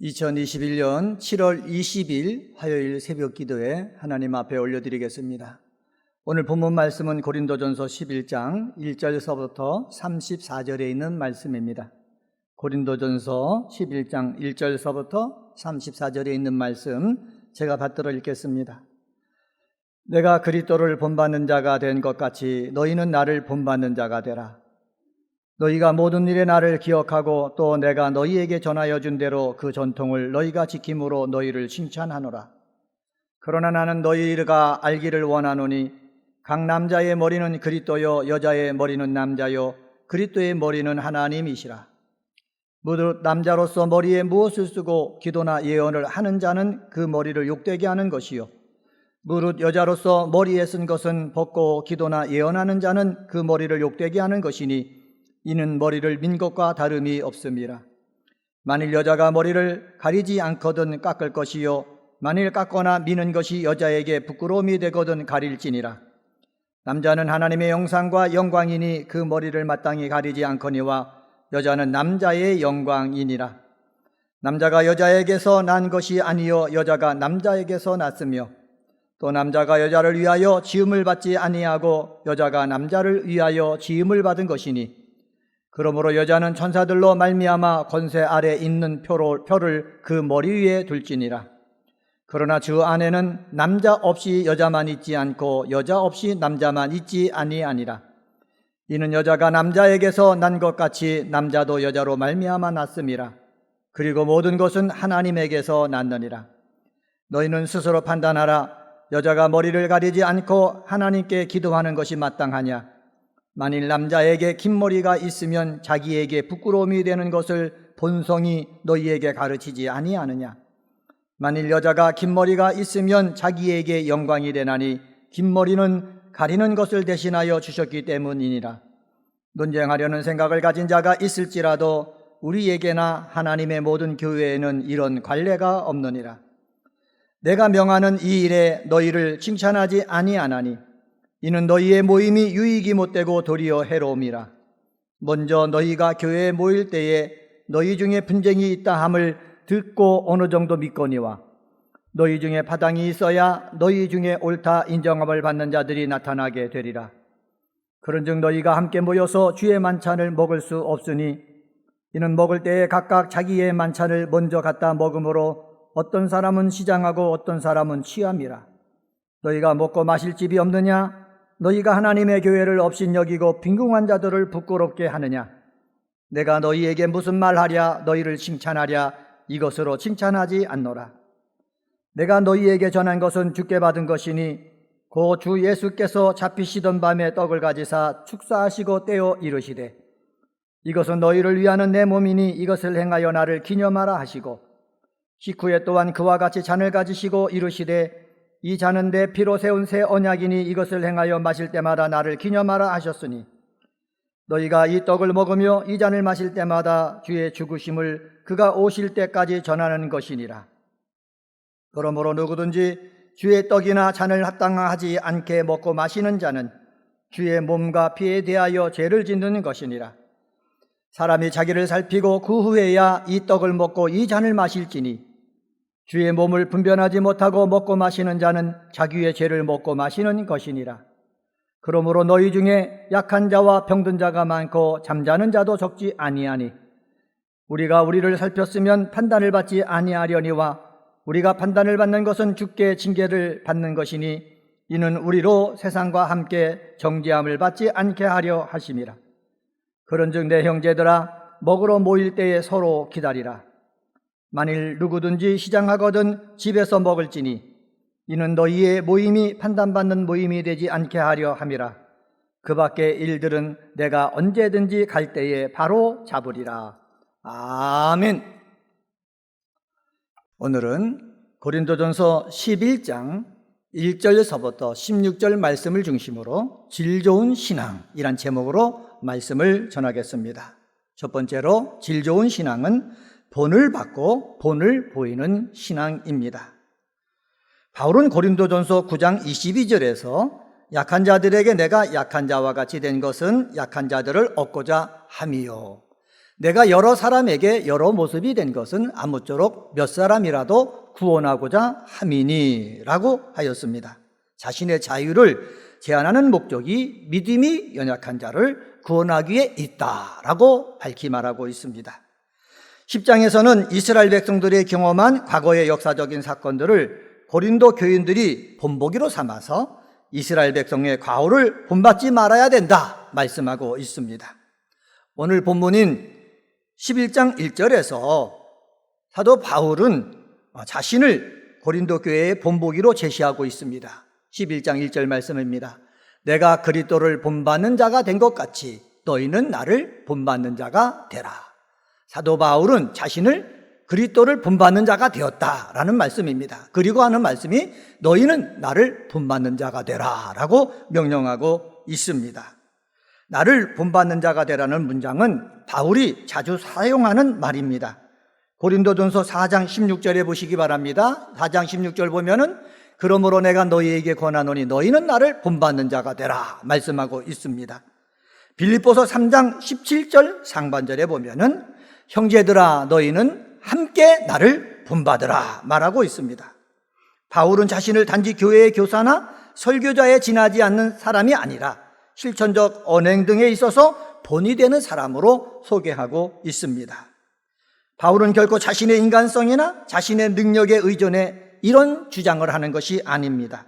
2021년 7월 20일 화요일 새벽 기도에 하나님 앞에 올려드리겠습니다. 오늘 본문 말씀은 고린도전서 11장 1절서부터 34절에 있는 말씀입니다. 고린도전서 11장 1절서부터 34절에 있는 말씀 제가 받들어 읽겠습니다. 내가 그리스도를 본받는 자가 된 것 같이 너희는 나를 본받는 자가 되라. 너희가 모든 일에 나를 기억하고 또 내가 너희에게 전하여 준 대로 그 전통을 너희가 지킴으로 너희를 칭찬하노라. 그러나 나는 너희가 알기를 원하노니 각 남자의 머리는 그리스도요 여자의 머리는 남자요 그리스도의 머리는 하나님이시라. 무릇 남자로서 머리에 무엇을 쓰고 기도나 예언을 하는 자는 그 머리를 욕되게 하는 것이요 무릇 여자로서 머리에 쓴 것은 벗고 기도나 예언하는 자는 그 머리를 욕되게 하는 것이니 이는 머리를 민 것과 다름이 없음이라. 만일 여자가 머리를 가리지 않거든 깎을 것이요 만일 깎거나 미는 것이 여자에게 부끄러움이 되거든 가릴지니라. 남자는 하나님의 형상과 영광이니 그 머리를 마땅히 가리지 않거니와 여자는 남자의 영광이니라. 남자가 여자에게서 난 것이 아니요 여자가 남자에게서 났으며 또 남자가 여자를 위하여 지음을 받지 아니하고 여자가 남자를 위하여 지음을 받은 것이니 그러므로 여자는 천사들로 말미암아 권세 아래 있는 표를 그 머리 위에 둘지니라. 그러나 주 안에는 남자 없이 여자만 있지 않고 여자 없이 남자만 있지 아니하니라. 이는 여자가 남자에게서 난 것 같이 남자도 여자로 말미암아 났음이라. 그리고 모든 것은 하나님에게서 났느니라. 너희는 스스로 판단하라. 여자가 머리를 가리지 않고 하나님께 기도하는 것이 마땅하냐? 만일 남자에게 긴 머리가 있으면 자기에게 부끄러움이 되는 것을 본성이 너희에게 가르치지 아니하느냐? 만일 여자가 긴 머리가 있으면 자기에게 영광이 되나니 긴 머리는 가리는 것을 대신하여 주셨기 때문이니라. 논쟁하려는 생각을 가진 자가 있을지라도 우리에게나 하나님의 모든 교회에는 이런 관례가 없느니라. 내가 명하는 이 일에 너희를 칭찬하지 아니하나니 이는 너희의 모임이 유익이 못되고 도리어 해로움이라. 먼저 너희가 교회에 모일 때에 너희 중에 분쟁이 있다 함을 듣고 어느 정도 믿거니와 너희 중에 파당이 있어야 너희 중에 옳다 인정함을 받는 자들이 나타나게 되리라. 그런즉 너희가 함께 모여서 주의 만찬을 먹을 수 없으니 이는 먹을 때에 각각 자기의 만찬을 먼저 갖다 먹으므로 어떤 사람은 시장하고 어떤 사람은 취함이라. 너희가 먹고 마실 집이 없느냐? 너희가 하나님의 교회를 업신여기고 빈궁한 자들을 부끄럽게 하느냐? 내가 너희에게 무슨 말하랴? 너희를 칭찬하랴? 이것으로 칭찬하지 않노라. 내가 너희에게 전한 것은 주께 받은 것이니 고 주 예수께서 잡히시던 밤에 떡을 가지사 축사하시고 떼어 이르시되 이것은 너희를 위하는 내 몸이니 이것을 행하여 나를 기념하라 하시고 식후에 또한 그와 같이 잔을 가지시고 이르시되 이 잔은 내 피로 세운 새 언약이니 이것을 행하여 마실 때마다 나를 기념하라 하셨으니 너희가 이 떡을 먹으며 이 잔을 마실 때마다 주의 죽으심을 그가 오실 때까지 전하는 것이니라. 그러므로 누구든지 주의 떡이나 잔을 합당하지 않게 먹고 마시는 자는 주의 몸과 피에 대하여 죄를 짓는 것이니라. 사람이 자기를 살피고 그 후에야 이 떡을 먹고 이 잔을 마실지니 주의 몸을 분별하지 못하고 먹고 마시는 자는 자기의 죄를 먹고 마시는 것이니라. 그러므로 너희 중에 약한 자와 병든 자가 많고 잠자는 자도 적지 아니하니 우리가 우리를 살폈으면 판단을 받지 아니하려니와 우리가 판단을 받는 것은 주께 징계를 받는 것이니 이는 우리로 세상과 함께 정죄함을 받지 않게 하려 하심이라. 그런즉 내 형제들아 먹으러 모일 때에 서로 기다리라. 만일 누구든지 시장하거든 집에서 먹을지니 이는 너희의 모임이 판단받는 모임이 되지 않게 하려 함이라. 그 밖의 일들은 내가 언제든지 갈 때에 바로 잡으리라. 아멘. 오늘은 고린도전서 11장 1절서부터 16절 말씀을 중심으로 질 좋은 신앙이란 제목으로 말씀을 전하겠습니다. 첫 번째로 질 좋은 신앙은 본을 받고 본을 보이는 신앙입니다. 바울은 고린도전서 9장 22절에서 약한 자들에게 내가 약한 자와 같이 된 것은 약한 자들을 얻고자 함이요 내가 여러 사람에게 여러 모습이 된 것은 아무쪼록 몇 사람이라도 구원하고자 함이니라고 하였습니다. 자신의 자유를 제한하는 목적이 믿음이 연약한 자를 구원하기 위해 있다라고 밝히 말하고 있습니다. 10장에서는 이스라엘 백성들이 경험한 과거의 역사적인 사건들을 고린도 교인들이 본보기로 삼아서 이스라엘 백성의 과오를 본받지 말아야 된다 말씀하고 있습니다. 오늘 본문인 11장 1절에서 사도 바울은 자신을 고린도 교회의 본보기로 제시하고 있습니다. 11장 1절 말씀입니다. 내가 그리스도를 본받는 자가 된 것 같이 너희는 나를 본받는 자가 되라. 사도 바울은 자신을 그리스도를 본받는 자가 되었다라는 말씀입니다. 그리고 하는 말씀이 너희는 나를 본받는 자가 되라 라고 명령하고 있습니다. 나를 본받는 자가 되라는 문장은 바울이 자주 사용하는 말입니다. 고린도전서 4장 16절에 보시기 바랍니다. 4장 16절 보면은 그러므로 내가 너희에게 권하노니 너희는 나를 본받는 자가 되라 말씀하고 있습니다. 빌립보서 3장 17절 상반절에 보면은 형제들아 너희는 함께 나를 본받으라 말하고 있습니다. 바울은 자신을 단지 교회의 교사나 설교자에 지나지 않는 사람이 아니라 실천적 언행 등에 있어서 본이 되는 사람으로 소개하고 있습니다. 바울은 결코 자신의 인간성이나 자신의 능력에 의존해 이런 주장을 하는 것이 아닙니다.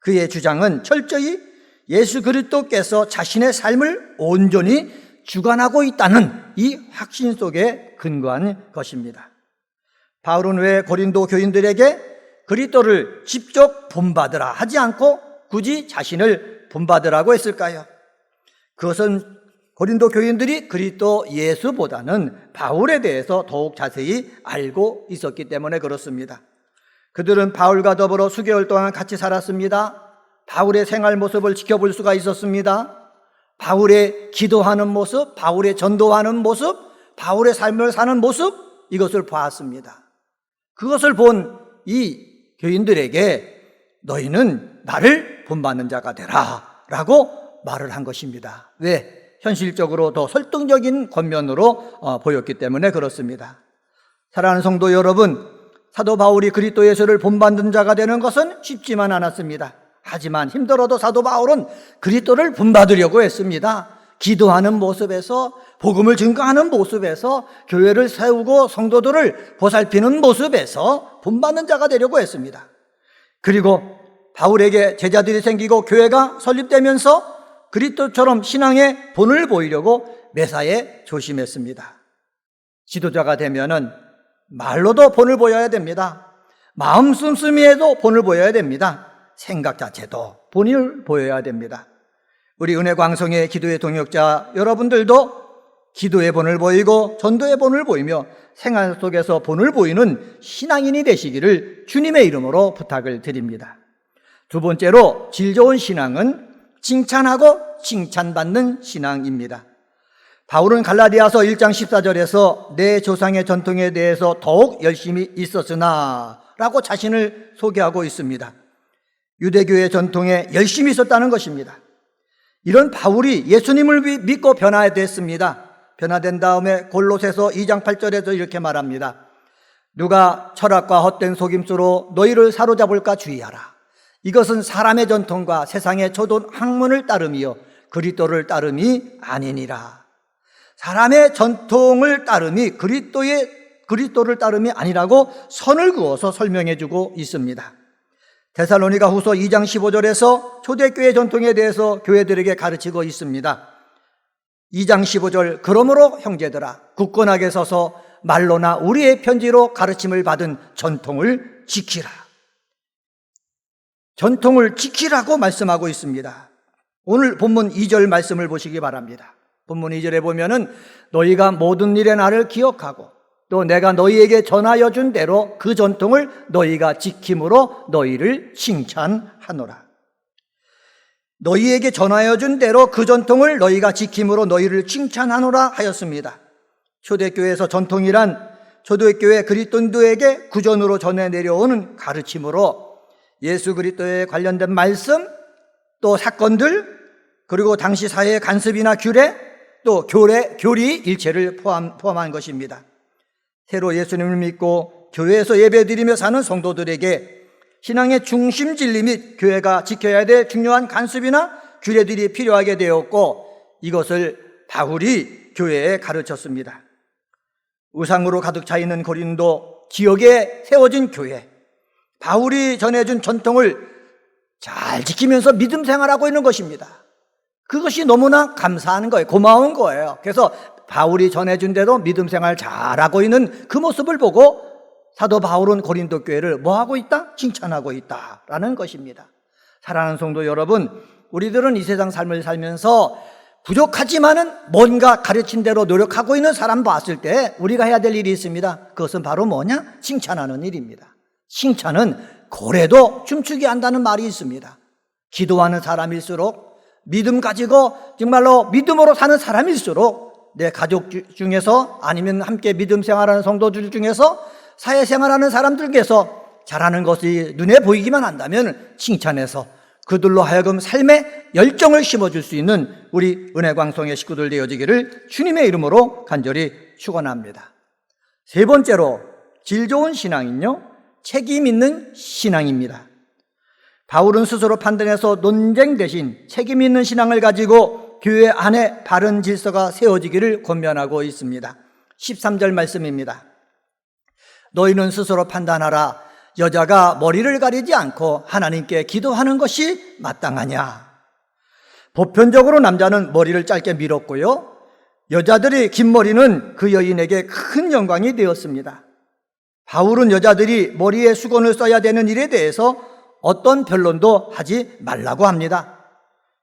그의 주장은 철저히 예수 그리스도께서 자신의 삶을 온전히 주관하고 있다는 이 확신 속에 근거한 것입니다. 바울은 왜 고린도 교인들에게 그리스도를 직접 본받으라 하지 않고 굳이 자신을 본받으라고 했을까요? 그것은 고린도 교인들이 그리스도 예수보다는 바울에 대해서 더욱 자세히 알고 있었기 때문에 그렇습니다. 그들은 바울과 더불어 수개월 동안 같이 살았습니다. 바울의 생활 모습을 지켜볼 수가 있었습니다. 바울의 기도하는 모습, 바울의 전도하는 모습, 바울의 삶을 사는 모습, 이것을 보았습니다. 그것을 본 이 교인들에게 너희는 나를 본받는 자가 되라 라고 말을 한 것입니다. 왜? 현실적으로 더 설득적인 권면으로 보였기 때문에 그렇습니다. 사랑하는 성도 여러분, 사도 바울이 그리스도 예수를 본받는 자가 되는 것은 쉽지만 않았습니다. 하지만 힘들어도 사도 바울은 그리스도를 본받으려고 했습니다. 기도하는 모습에서, 복음을 증거하는 모습에서, 교회를 세우고 성도들을 보살피는 모습에서 본받는 자가 되려고 했습니다. 그리고 바울에게 제자들이 생기고 교회가 설립되면서 그리스도처럼 신앙의 본을 보이려고 매사에 조심했습니다. 지도자가 되면은 말로도 본을 보여야 됩니다. 마음 씀씀이에도 본을 보여야 됩니다. 생각 자체도 본을 보여야 됩니다. 우리 은혜광성의 기도의 동역자 여러분들도 기도의 본을 보이고 전도의 본을 보이며 생활 속에서 본을 보이는 신앙인이 되시기를 주님의 이름으로 부탁을 드립니다. 두 번째로 질 좋은 신앙은 칭찬하고 칭찬받는 신앙입니다. 바울은 갈라디아서 1장 14절에서 내 조상의 전통에 대해서 더욱 열심히 있었으나 라고 자신을 소개하고 있습니다. 유대교의 전통에 열심히 있었다는 것입니다. 이런 바울이 예수님을 믿고 변화됐습니다. 변화된 다음에 골로새서 2장 8절에서 이렇게 말합니다. 누가 철학과 헛된 속임수로 너희를 사로잡을까 주의하라. 이것은 사람의 전통과 세상의 초돈 학문을 따름이요 그리스도를 따름이 아니니라. 사람의 전통을 따름이 그리스도를 따름이 아니라고 선을 그어서 설명해 주고 있습니다. 데살로니가 후서 2장 15절에서 초대교회 전통에 대해서 교회들에게 가르치고 있습니다. 2장 15절 그러므로 형제들아 굳건하게 서서 말로나 우리의 편지로 가르침을 받은 전통을 지키라. 전통을 지키라고 말씀하고 있습니다. 오늘 본문 2절 말씀을 보시기 바랍니다. 본문 2절에 보면은 너희가 모든 일에 나를 기억하고 또 내가 너희에게 전하여 준 대로 그 전통을 너희가 지킴으로 너희를 칭찬하노라. 너희에게 전하여 준 대로 그 전통을 너희가 지킴으로 너희를 칭찬하노라 하였습니다. 초대교회에서 전통이란 초대교회 그리스도인들에게 구전으로 전해 내려오는 가르침으로 예수 그리스도에 관련된 말씀 또 사건들 그리고 당시 사회의 간섭이나 규례 또 교리 일체를 포함한 것입니다. 새로 예수님을 믿고 교회에서 예배드리며 사는 성도들에게 신앙의 중심 진리 및 교회가 지켜야 될 중요한 간습이나 규례들이 필요하게 되었고, 이것을 바울이 교회에 가르쳤습니다. 우상으로 가득 차 있는 고린도 지역에 세워진 교회, 바울이 전해준 전통을 잘 지키면서 믿음 생활하고 있는 것입니다. 그것이 너무나 감사한 거예요. 고마운 거예요. 그래서 바울이 전해준 대로 믿음 생활 잘하고 있는 그 모습을 보고 사도 바울은 고린도 교회를 뭐하고 있다? 칭찬하고 있다라는 것입니다. 사랑하는 성도 여러분, 우리들은 이 세상 삶을 살면서 부족하지만은 뭔가 가르친 대로 노력하고 있는 사람 봤을 때 우리가 해야 될 일이 있습니다. 그것은 바로 뭐냐? 칭찬하는 일입니다. 칭찬은 고래도 춤추게 한다는 말이 있습니다. 기도하는 사람일수록, 믿음 가지고 정말로 믿음으로 사는 사람일수록, 내 가족 중에서 아니면 함께 믿음 생활하는 성도들 중에서 사회생활하는 사람들께서 잘하는 것이 눈에 보이기만 한다면 칭찬해서 그들로 하여금 삶의 열정을 심어줄 수 있는 우리 은혜광성의 식구들 되어지기를 주님의 이름으로 간절히 축원합니다. 세 번째로 질 좋은 신앙은요, 책임 있는 신앙입니다. 바울은 스스로 판단해서 논쟁 대신 책임 있는 신앙을 가지고 교회 안에 바른 질서가 세워지기를 권면하고 있습니다. 13절 말씀입니다. 너희는 스스로 판단하라. 여자가 머리를 가리지 않고 하나님께 기도하는 것이 마땅하냐. 보편적으로 남자는 머리를 짧게 밀었고요, 여자들이 긴 머리는 그 여인에게 큰 영광이 되었습니다. 바울은 여자들이 머리에 수건을 써야 되는 일에 대해서 어떤 변론도 하지 말라고 합니다.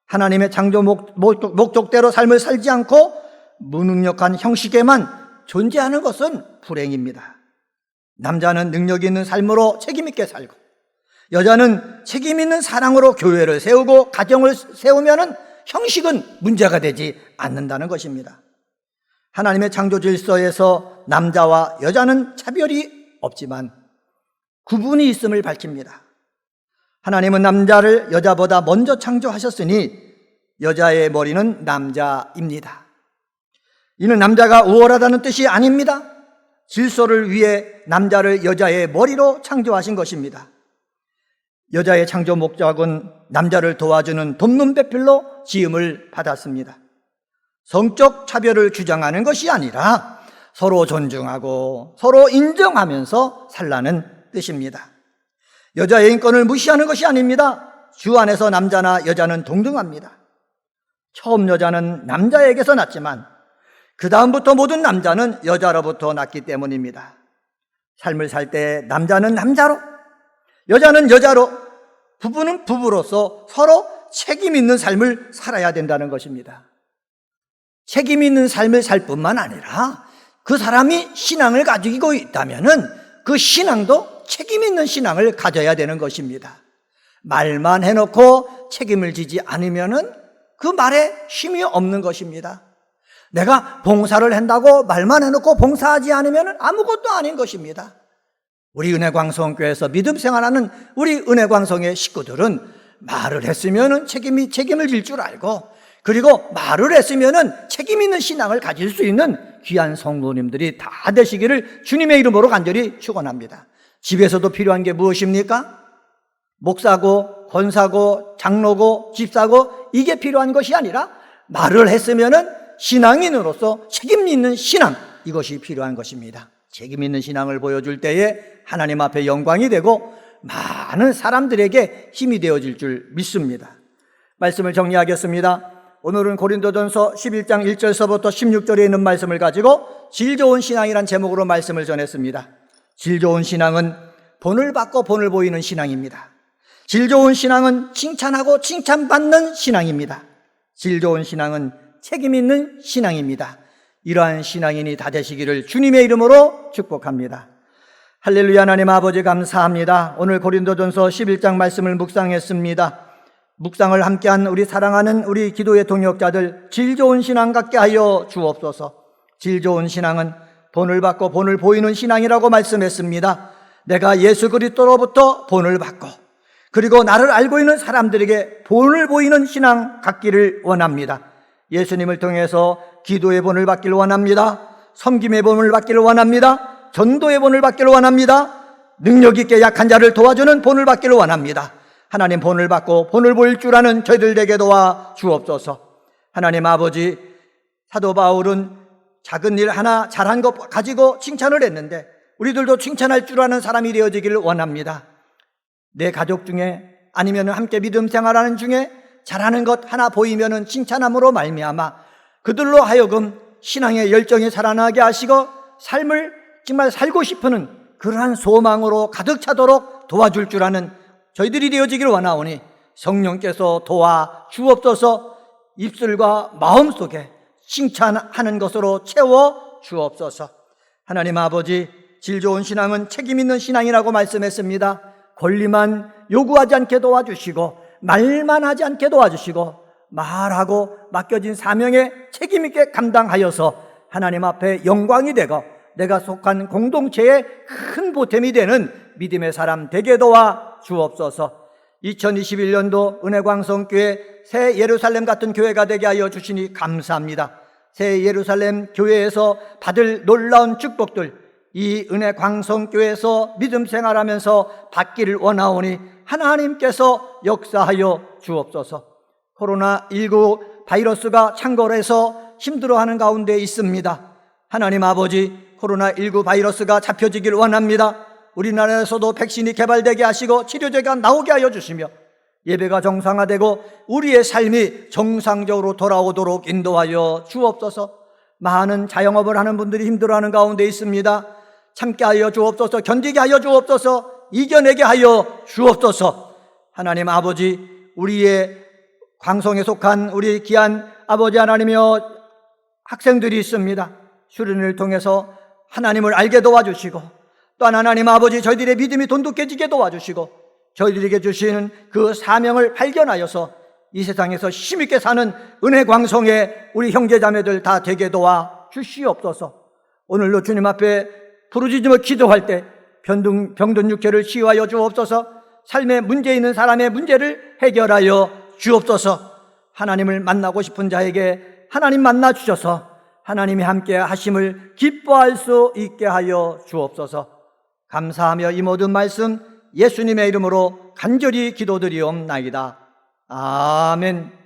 하나님의 창조 목적대로 삶을 살지 않고 무능력한 형식에만 존재하는 것은 불행입니다. 남자는 능력 있는 삶으로 책임 있게 살고, 여자는 책임 있는 사랑으로 교회를 세우고 가정을 세우면은 형식은 문제가 되지 않는다는 것입니다. 하나님의 창조 질서에서 남자와 여자는 차별이 없지만 구분이 있음을 밝힙니다. 하나님은 남자를 여자보다 먼저 창조하셨으니 여자의 머리는 남자입니다. 이는 남자가 우월하다는 뜻이 아닙니다. 질서를 위해 남자를 여자의 머리로 창조하신 것입니다. 여자의 창조 목적은 남자를 도와주는 돕는 배필로 지음을 받았습니다. 성적 차별을 주장하는 것이 아니라 서로 존중하고 서로 인정하면서 살라는 뜻입니다. 여자의 인권을 무시하는 것이 아닙니다. 주 안에서 남자나 여자는 동등합니다. 처음 여자는 남자에게서 났지만 그 다음부터 모든 남자는 여자로부터 났기 때문입니다. 삶을 살 때 남자는 남자로, 여자는 여자로, 부부는 부부로서 서로 책임 있는 삶을 살아야 된다는 것입니다. 책임 있는 삶을 살 뿐만 아니라 그 사람이 신앙을 가지고 있다면은 그 신앙도 책임 있는 신앙을 가져야 되는 것입니다. 말만 해놓고 책임을 지지 않으면은 그 말에 힘이 없는 것입니다. 내가 봉사를 한다고 말만 해놓고 봉사하지 않으면 아무것도 아닌 것입니다. 우리 은혜광성교회에서 믿음 생활하는 우리 은혜광성의 식구들은 말을 했으면 책임을 질 줄 알고, 그리고 말을 했으면 책임 있는 신앙을 가질 수 있는 귀한 성도님들이 다 되시기를 주님의 이름으로 간절히 축원합니다. 집에서도 필요한 게 무엇입니까? 목사고 권사고 장로고 집사고 이게 필요한 것이 아니라 말을 했으면 신앙인으로서 책임 있는 신앙, 이것이 필요한 것입니다. 책임 있는 신앙을 보여줄 때에 하나님 앞에 영광이 되고 많은 사람들에게 힘이 되어질 줄 믿습니다. 말씀을 정리하겠습니다. 오늘은 고린도전서 11장 1절서부터 16절에 있는 말씀을 가지고 질 좋은 신앙이란 제목으로 말씀을 전했습니다. 질 좋은 신앙은 본을 받고 본을 보이는 신앙입니다. 질 좋은 신앙은 칭찬하고 칭찬받는 신앙입니다. 질 좋은 신앙은 책임 있는 신앙입니다. 이러한 신앙인이 다 되시기를 주님의 이름으로 축복합니다. 할렐루야. 하나님 아버지 감사합니다. 오늘 고린도전서 11장 말씀을 묵상했습니다. 묵상을 함께한 우리 사랑하는 우리 기도의 동역자들, 질 좋은 신앙 갖게 하여 주옵소서. 질 좋은 신앙은 본을 받고 본을 보이는 신앙이라고 말씀했습니다. 내가 예수 그리스도로부터 본을 받고 그리고 나를 알고 있는 사람들에게 본을 보이는 신앙 갖기를 원합니다. 예수님을 통해서 기도의 본을 받기를 원합니다. 섬김의 본을 받기를 원합니다. 전도의 본을 받기를 원합니다. 능력 있게 약한 자를 도와주는 본을 받기를 원합니다. 하나님 본을 받고 본을 보일 줄 아는 저희들 되게 도와 주옵소서. 하나님 아버지, 사도 바울은 작은 일 하나 잘한 것 가지고 칭찬을 했는데 우리들도 칭찬할 줄 아는 사람이 되어지기를 원합니다. 내 가족 중에 아니면 함께 믿음 생활하는 중에 잘하는 것 하나 보이면 칭찬함으로 말미암아 그들로 하여금 신앙의 열정이 살아나게 하시고 삶을 정말 살고 싶은 그러한 소망으로 가득 차도록 도와줄 줄 아는 저희들이 되어지기를 원하오니 성령께서 도와 주옵소서. 입술과 마음속에 칭찬하는 것으로 채워 주옵소서. 하나님 아버지, 질 좋은 신앙은 책임 있는 신앙이라고 말씀했습니다. 권리만 요구하지 않게 도와주시고 말만 하지 않게 도와주시고 말하고 맡겨진 사명에 책임 있게 감당하여서 하나님 앞에 영광이 되고 내가 속한 공동체에 큰 보탬이 되는 믿음의 사람 되게 도와 주옵소서. 2021년도 은혜광성교회 새 예루살렘 같은 교회가 되게 하여 주시니 감사합니다. 새 예루살렘 교회에서 받을 놀라운 축복들, 이 은혜광성교회에서 믿음 생활하면서 받기를 원하오니 하나님께서 역사하여 주옵소서. 코로나19 바이러스가 창궐해서 힘들어하는 가운데 있습니다. 하나님 아버지, 코로나19 바이러스가 잡혀지길 원합니다. 우리나라에서도 백신이 개발되게 하시고 치료제가 나오게 하여 주시며 예배가 정상화되고 우리의 삶이 정상적으로 돌아오도록 인도하여 주옵소서. 많은 자영업을 하는 분들이 힘들어하는 가운데 있습니다. 참게 하여 주옵소서. 견디게 하여 주옵소서. 이겨내게 하여 주옵소서. 하나님 아버지, 우리의 광성에 속한 우리 귀한 아버지 하나님이여, 학생들이 있습니다. 수련을 통해서 하나님을 알게 도와주시고 또한 하나님 아버지, 저희들의 믿음이 돈독해지게 도와주시고 저희들에게 주시는 그 사명을 발견하여서 이 세상에서 힘있게 사는 은혜광성의 우리 형제자매들 다 되게 도와 주시옵소서. 오늘도 주님 앞에 부르짖으며 기도할 때 병든 육체를 치유하여 주옵소서. 삶에 문제 있는 사람의 문제를 해결하여 주옵소서. 하나님을 만나고 싶은 자에게 하나님 만나 주셔서 하나님이 함께 하심을 기뻐할 수 있게 하여 주옵소서. 감사하며 이 모든 말씀 예수님의 이름으로 간절히 기도드리옵나이다. 아멘.